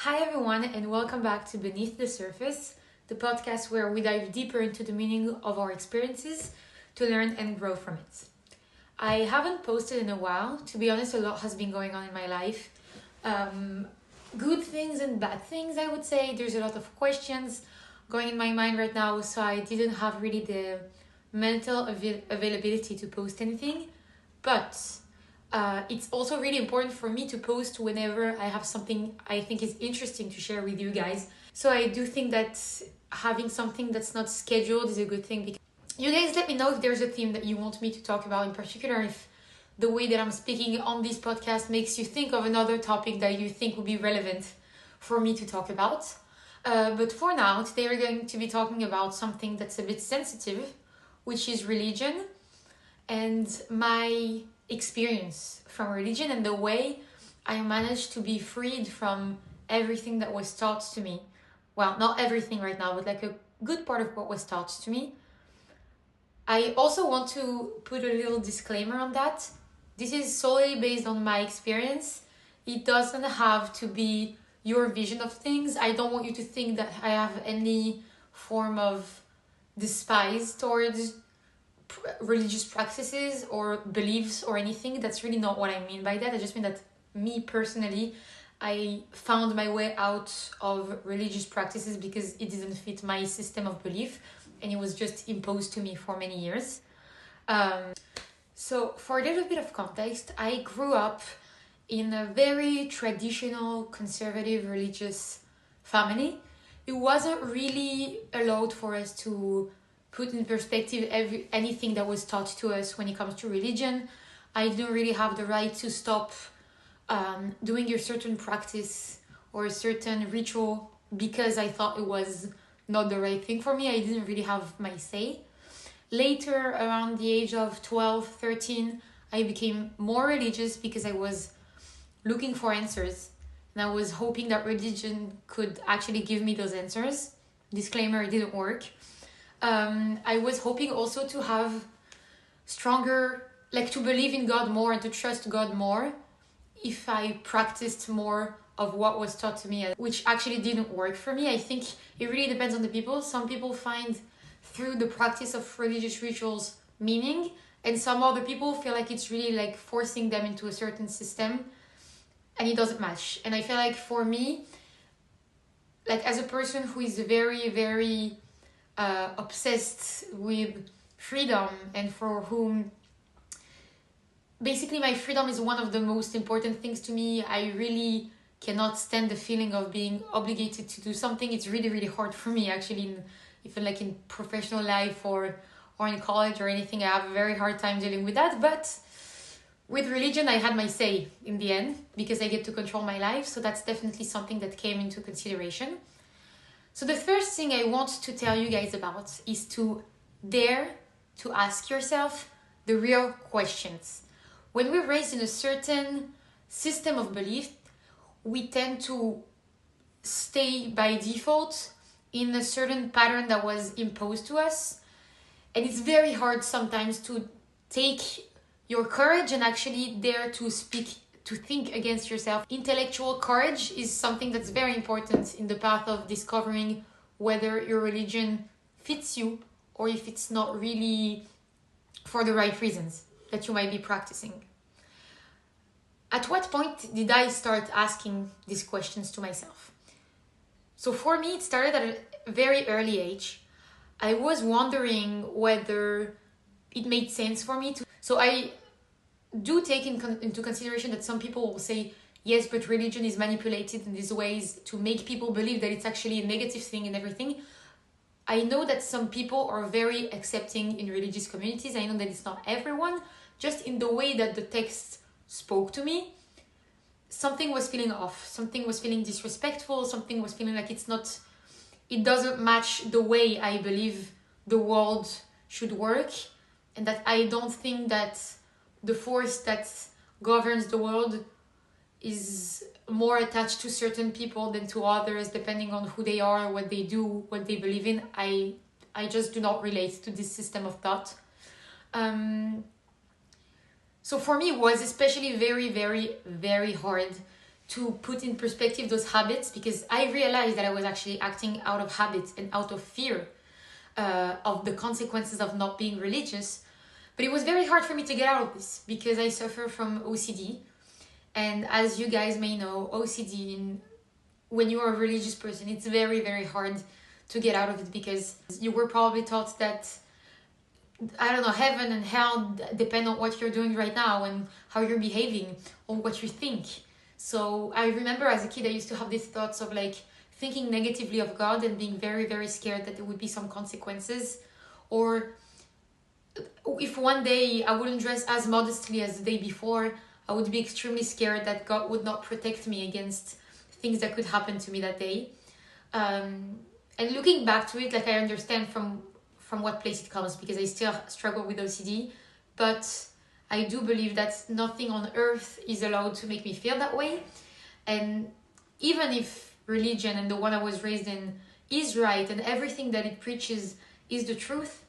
Hi everyone, and welcome back to Beneath the Surface, the podcast where we dive deeper into the meaning of our experiences to learn and grow from it. I haven't posted in a while. To be honest, a lot has been going on in my life. Good things and bad things, I would say. There's a lot of questions going in my mind right now, so I didn't have really the mental availability to post anything. But it's also really important for me to post whenever I have something I think is interesting to share with you guys. So I do think that having something that's not scheduled is a good thing. Because you guys let me know if there's a theme that you want me to talk about in particular, if the way that I'm speaking on this podcast makes you think of another topic that you think would be relevant for me to talk about. But for now, today we're going to be talking about something that's a bit sensitive, which is religion and my experience from religion and the way I managed to be freed from everything that was taught to me. Well, not everything right now, but like a good part of what was taught to me. I also want to put a little disclaimer on that. This is solely based on my experience. It doesn't have to be your vision of things. I don't want you to think that I have any form of despise towards religious practices or beliefs or anything. That's really not what I mean by that. I just mean that me personally, I found my way out of religious practices because it didn't fit my system of belief and it was just imposed to me for many years. So for a little bit of context, I grew up in a very traditional, conservative, religious family. It wasn't really allowed for us to put in perspective anything that was taught to us when it comes to religion. I didn't really have the right to stop doing a certain practice or a certain ritual because I thought it was not the right thing for me. I didn't really have my say. Later, around the age of 12, 13, I became more religious because I was looking for answers. And I was hoping that religion could actually give me those answers. Disclaimer, it didn't work. I was hoping also to have stronger, like to believe in God more and to trust God more if I practiced more of what was taught to me, which actually didn't work for me. I think it really depends on the people. Some people find through the practice of religious rituals meaning, and some other people feel like it's really like forcing them into a certain system and it doesn't match. And I feel like for me, like as a person who is very, very obsessed with freedom and for whom basically my freedom is one of the most important things to me. I really cannot stand the feeling of being obligated to do something. It's really, really hard for me actually, even like in professional life or in college or anything. I have a very hard time dealing with that. But with religion, I had my say in the end because I get to control my life. So that's definitely something that came into consideration. So the first thing I want to tell you guys about is to dare to ask yourself the real questions. When we're raised in a certain system of belief, we tend to stay by default in a certain pattern that was imposed to us. And it's very hard sometimes to take your courage and actually dare to speak, to think against yourself. Intellectual courage is something that's very important in the path of discovering whether your religion fits you or if it's not really for the right reasons that you might be practicing. At what point did I start asking these questions to myself? So for me, it started at a very early age. I was wondering whether it made sense for me to... So I do take into consideration that some people will say, yes, but religion is manipulated in these ways to make people believe that it's actually a negative thing and everything. I know that some people are very accepting in religious communities. I know that it's not everyone. Just in the way that the text spoke to me, something was feeling off. Something was feeling disrespectful. Something was feeling like it doesn't match the way I believe the world should work. And that I don't think that the force that governs the world is more attached to certain people than to others, depending on who they are, what they do, what they believe in. I just do not relate to this system of thought. So for me, it was especially very, very, very hard to put in perspective those habits, because I realized that I was actually acting out of habit and out of fear of the consequences of not being religious. But it was very hard for me to get out of this because I suffer from OCD. And as you guys may know, OCD, when you are a religious person, it's very, very hard to get out of it, because you were probably taught that, I don't know, heaven and hell depend on what you're doing right now and how you're behaving or what you think. So I remember as a kid, I used to have these thoughts of like thinking negatively of God and being very, very scared that there would be some consequences. Or if one day I wouldn't dress as modestly as the day before, I would be extremely scared that God would not protect me against things that could happen to me that day. And looking back to it, like, I understand from what place it comes, because I still struggle with OCD, but I do believe that nothing on earth is allowed to make me feel that way. And even if religion and the one I was raised in is right and everything that it preaches is the truth,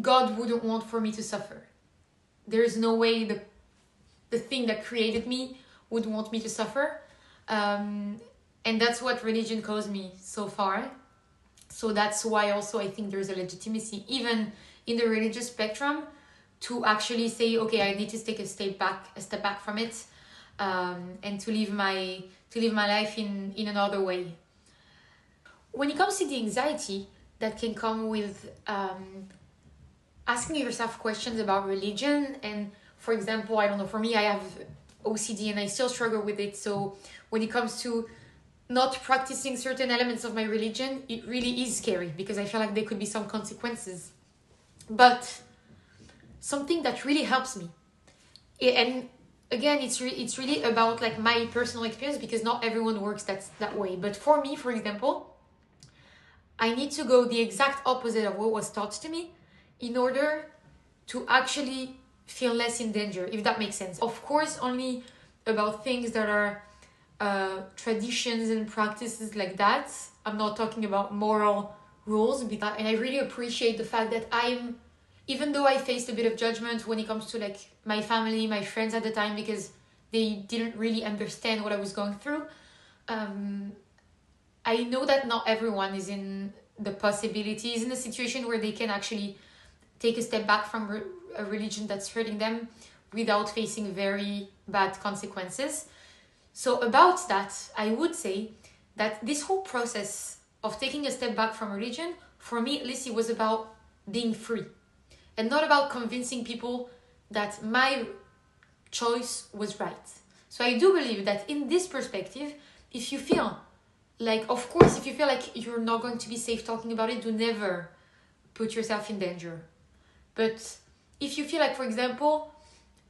God wouldn't want for me to suffer. There is no way the thing that created me would want me to suffer. And that's what religion caused me so far. So that's why also I think there's a legitimacy, even in the religious spectrum, to actually say, okay, I need to take a step back from it, and to live my life in another way. When it comes to the anxiety that can come with asking yourself questions about religion, and for example, I don't know, for me, I have OCD and I still struggle with it. So when it comes to not practicing certain elements of my religion, it really is scary, because I feel like there could be some consequences. But something that really helps me, and again, it's really about like my personal experience, because not everyone works that way. But for me, for example, I need to go the exact opposite of what was taught to me in order to actually feel less in danger, if that makes sense. Of course, only about things that are traditions and practices like that. I'm not talking about moral rules, and I really appreciate the fact that even though I faced a bit of judgment when it comes to like my family, my friends at the time, because they didn't really understand what I was going through, I know that not everyone is in a situation where they can actually take a step back from a religion that's hurting them without facing very bad consequences. So about that, I would say that this whole process of taking a step back from religion, for me at least, it was about being free and not about convincing people that my choice was right. So I do believe that in this perspective, if you feel like, of course, if you feel like you're not going to be safe talking about it, do never put yourself in danger. But if you feel like, for example,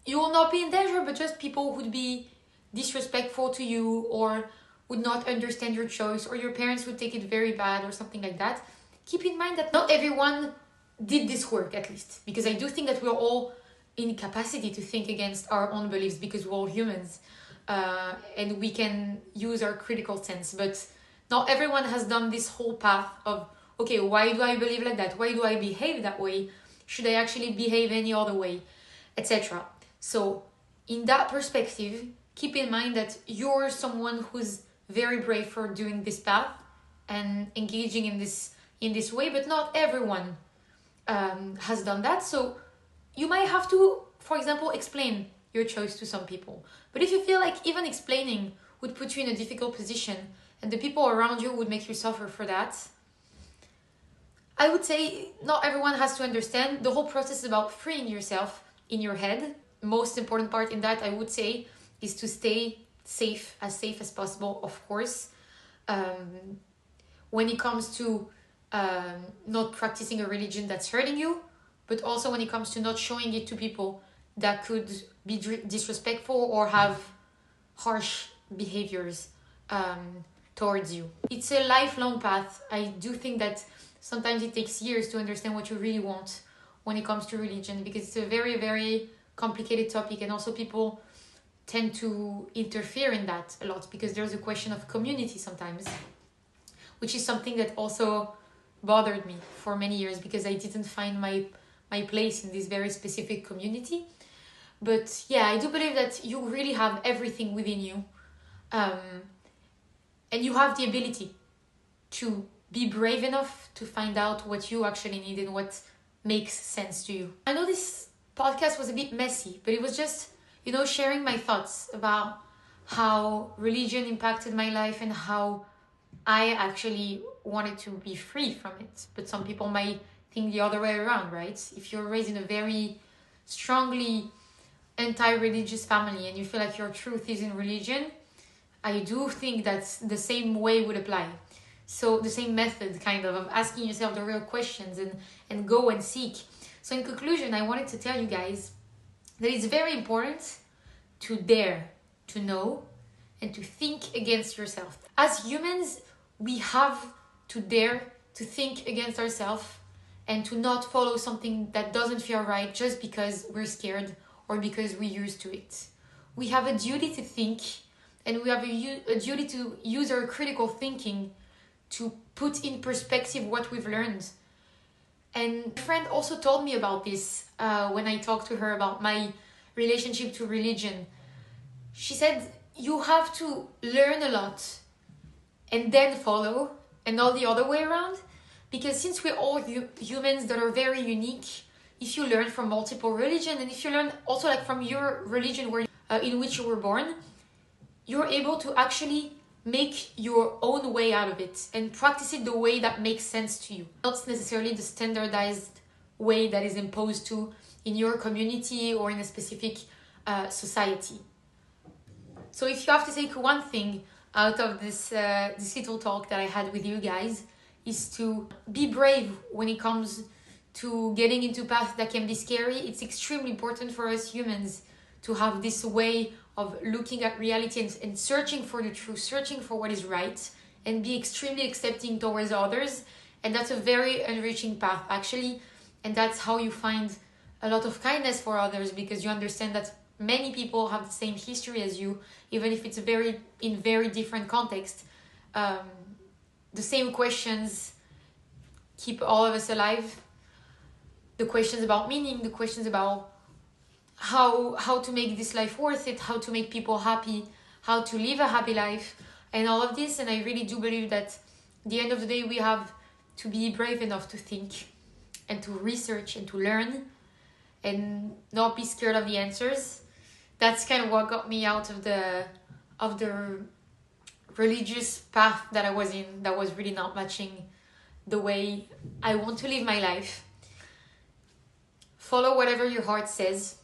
you will not be in danger, but just people would be disrespectful to you or would not understand your choice, or your parents would take it very bad or something like that, keep in mind that not everyone did this work, at least, because I do think that we're all in capacity to think against our own beliefs, because we're all humans, and we can use our critical sense. But not everyone has done this whole path of, okay, why do I believe like that? Why do I behave that way? Should I actually behave any other way? Etc. So in that perspective, keep in mind that you're someone who's very brave for doing this path and engaging in this way, but not everyone has done that. So you might have to, for example, explain your choice to some people. But if you feel like even explaining would put you in a difficult position and the people around you would make you suffer for that, I would say not everyone has to understand. The whole process is about freeing yourself in your head. Most important part in that, I would say, is to stay safe as possible, of course. When it comes to not practicing a religion that's hurting you, but also when it comes to not showing it to people that could be disrespectful or have harsh behaviors towards you. It's a lifelong path. I do think that sometimes it takes years to understand what you really want when it comes to religion, because it's a very, very complicated topic, and also people tend to interfere in that a lot, because there's a question of community sometimes, which is something that also bothered me for many years, because I didn't find my place in this very specific community. But yeah, I do believe that you really have everything within you, um, and you have the ability to be brave enough to find out what you actually need and what makes sense to you. I know this podcast was a bit messy, but it was just, sharing my thoughts about how religion impacted my life and how I actually wanted to be free from it. But some people might think the other way around, right? If you're raised in a very strongly anti-religious family and you feel like your truth is in religion, I do think that the same way would apply. So the same method kind of asking yourself the real questions and go and seek. So in conclusion, I wanted to tell you guys that it's very important to dare to know and to think against yourself. As humans, we have to dare to think against ourselves and to not follow something that doesn't feel right just because we're scared or because we're used to it. We have a duty to think, and we have a duty to use our critical thinking to put in perspective what we've learned. And a friend also told me about this when I talked to her about my relationship to religion. She said, you have to learn a lot and then follow, and not the other way around. Because since we're all humans that are very unique, if you learn from multiple religions, and if you learn also like from your religion in which you were born, you're able to actually make your own way out of it and practice it the way that makes sense to you. Not necessarily the standardized way that is imposed to in your community or in a specific society. So if you have to take one thing out of this little talk that I had with you guys, is to be brave when it comes to getting into paths that can be scary. It's extremely important for us humans to have this way of looking at reality and searching for the truth, searching for what is right, and be extremely accepting towards others. And that's a very enriching path, actually. And that's how you find a lot of kindness for others, because you understand that many people have the same history as you, even if it's in very different context. The same questions keep all of us alive. The questions about meaning, the questions about how to make this life worth it, how to make people happy, how to live a happy life, and all of this. And I really do believe that at the end of the day, we have to be brave enough to think and to research and to learn and not be scared of the answers. That's kind of what got me out of the religious path that I was in, that was really not matching the way I want to live my life. Follow whatever your heart says.